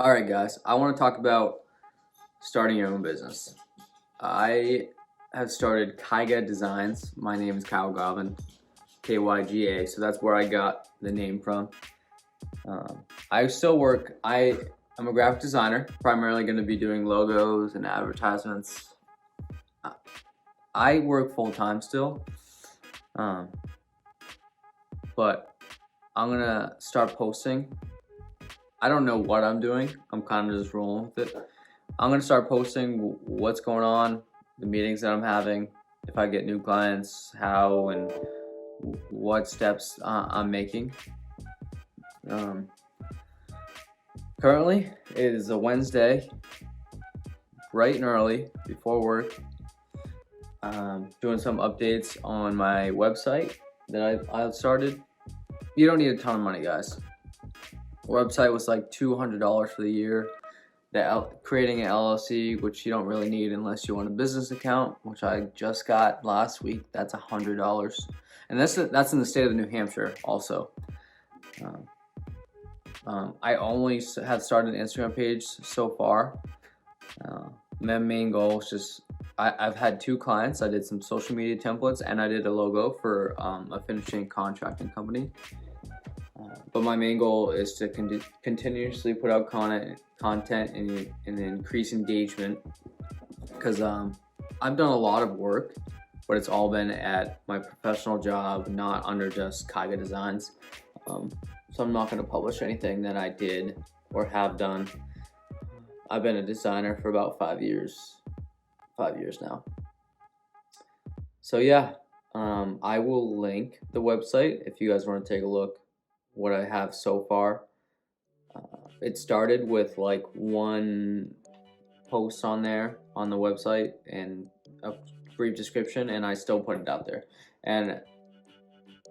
All right, guys, I want to talk about starting your own business. I have started KYGA Designs. My name is Kyle Govin, KYGA, so that's where I got the name from. I still work, I'm a graphic designer, primarily going to be doing logos and advertisements. I work full-time still, um, but I'm going to start posting. I don't know what I'm doing. I'm kind of just rolling with it. I'm gonna start posting what's going on, the meetings that I'm having, if I get new clients, how and what steps I'm making. Currently, it is a Wednesday, bright and early before work. Doing some updates on my website that I've started. You don't need a ton of money, guys. The website was like $200 for the year. Creating an LLC, which you don't really need unless you want a business account, which I just got last week. That's $100, and that's in the state of New Hampshire also. I only have started an Instagram page so far. My main goal is just I've had 2 clients. I did some social media templates and I did a logo for a finishing contracting company. But my main goal is to continuously put out content and increase engagement, because I've done a lot of work, but it's all been at my professional job, not under just KYGA Designs. So I'm not going to publish anything that I did or have done. I've been a designer for about 5 years now. So yeah, I will link the website if you guys want to take a look what I have so far. It started with like 1 post on there on the website and a brief description, and I still put it out there. And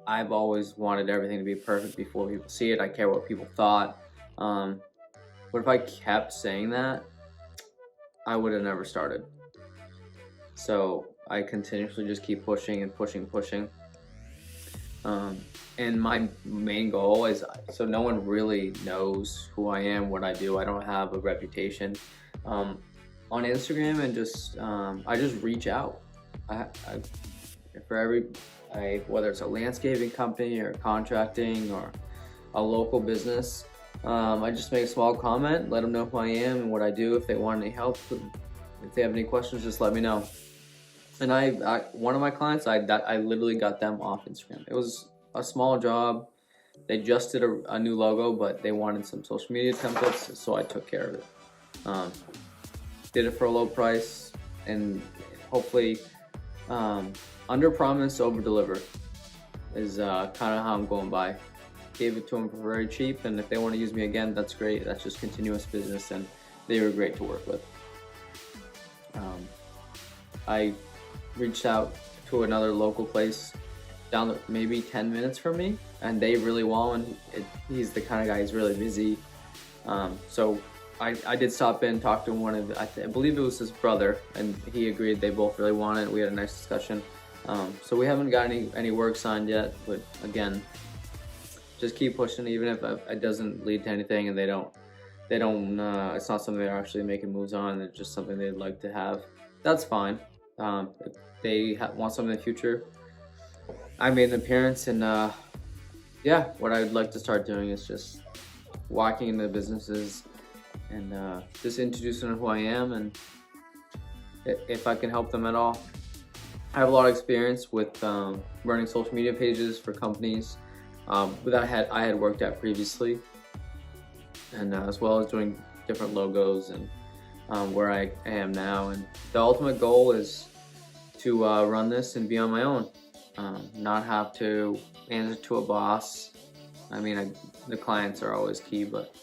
I've always wanted everything to be perfect before people see it. I care what people thought. But if I kept saying that, I would have never started. So I continuously just keep pushing and pushing. And my main goal is, so no one really knows who I am, what I do. I don't have a reputation on Instagram, and I just reach out. Whether it's a landscaping company or contracting or a local business, I just make a small comment, let them know who I am and what I do. If they want any help, if they have any questions, just let me know. And one of my clients, I literally got them off Instagram. It was a small job. They just did a new logo, but they wanted some social media templates, so I took care of it. Did it for a low price, and hopefully under promise, over deliver is kind of how I'm going by. Gave it to them for very cheap, and if they want to use me again, that's great. That's just continuous business, and they were great to work with. I reached out to another local place down maybe 10 minutes from me, and they really want one. He's the kind of guy, he's really busy. So I did stop in, talk to one of, I believe it was his brother, and he agreed. They both really wanted it. We had a nice discussion. So we haven't got any work signed yet, but again, just keep pushing. Even if it doesn't lead to anything, and they don't it's not something they're actually making moves on, it's just something they'd like to have, that's fine. If they want something in the future, I made an appearance, and yeah, what I'd like to start doing is just walking into businesses and just introducing them who I am, and if I can help them at all. I have a lot of experience with running social media pages for companies that I had worked at previously, and as well as doing different logos and where I am now. And the ultimate goal is to run this and be on my own, not have to answer to a boss. I mean, the clients are always key, but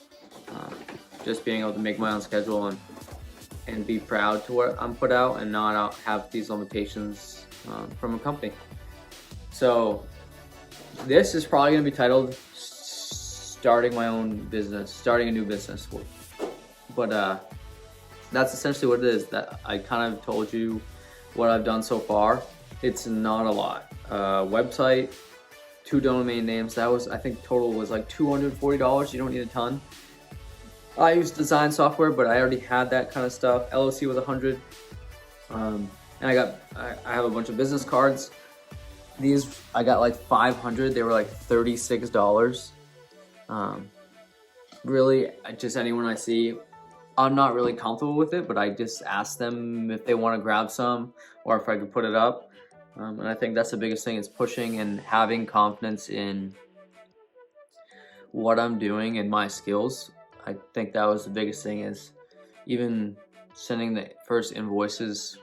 just being able to make my own schedule and be proud to what I'm put out, and not have these limitations from a company. So this is probably going to be titled starting my own business, starting a new business. But that's essentially what it is. That I kind of told you what I've done so far. It's not a lot. Website, 2 domain names. That was, I think total was like $240. You don't need a ton. I use design software, but I already had that kind of stuff. LOC was 100, and I have a bunch of business cards. These I got like 500. They were like $36. Really, just anyone I see, I'm not really comfortable with it, but I just ask them if they want to grab some or if I could put it up. And I think that's the biggest thing, is pushing and having confidence in what I'm doing and my skills. I think that was the biggest thing, is even sending the first invoices.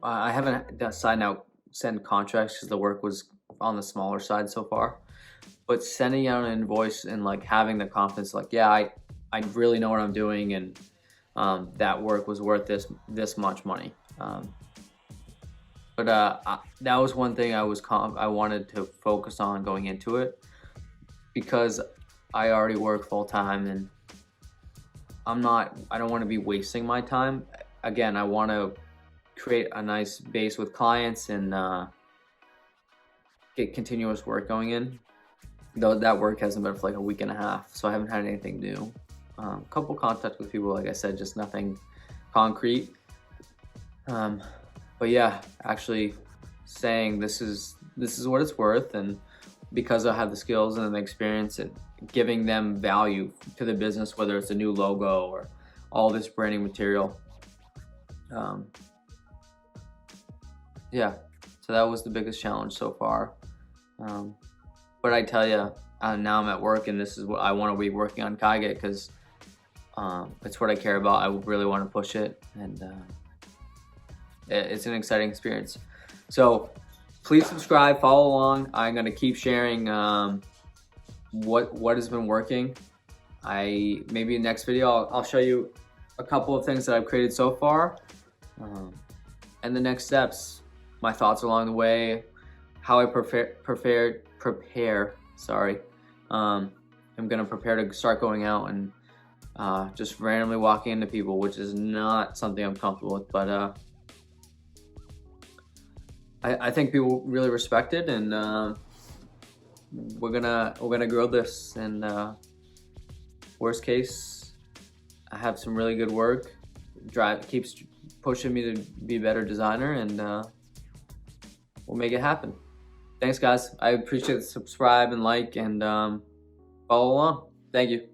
I haven't decided now send contracts because the work was on the smaller side so far. But sending out an invoice and like having the confidence, like, yeah, I really know what I'm doing, and that work was worth this much money. That was one thing I wanted to focus on going into it, because I already work full time, and I don't want to be wasting my time. Again, I want to create a nice base with clients and get continuous work going in. Though that work hasn't been for like a week and a half, so I haven't had anything new. A couple contacts with people, like I said, just nothing concrete. But yeah, actually saying this is what it's worth, and because I have the skills and the experience, and giving them value to the business, whether it's a new logo or all this branding material. Yeah, so that was the biggest challenge so far. But I tell you, now I'm at work, and this is what I want to be working on KYGA, because it's what I care about. I really want to push it, and it's an exciting experience. So please subscribe, follow along. I'm going to keep sharing what has been working. Maybe in the next video I'll show you a couple of things that I've created so far, and the next steps, my thoughts along the way, how I prepare. Sorry, I'm gonna prepare to start going out and just randomly walking into people, which is not something I'm comfortable with, but I think people really respect it, and we're gonna grow this. And worst case, I have some really good work. Keeps pushing me to be a better designer, and we'll make it happen. Thanks, guys. I appreciate it. Subscribe and like, and follow along. Thank you.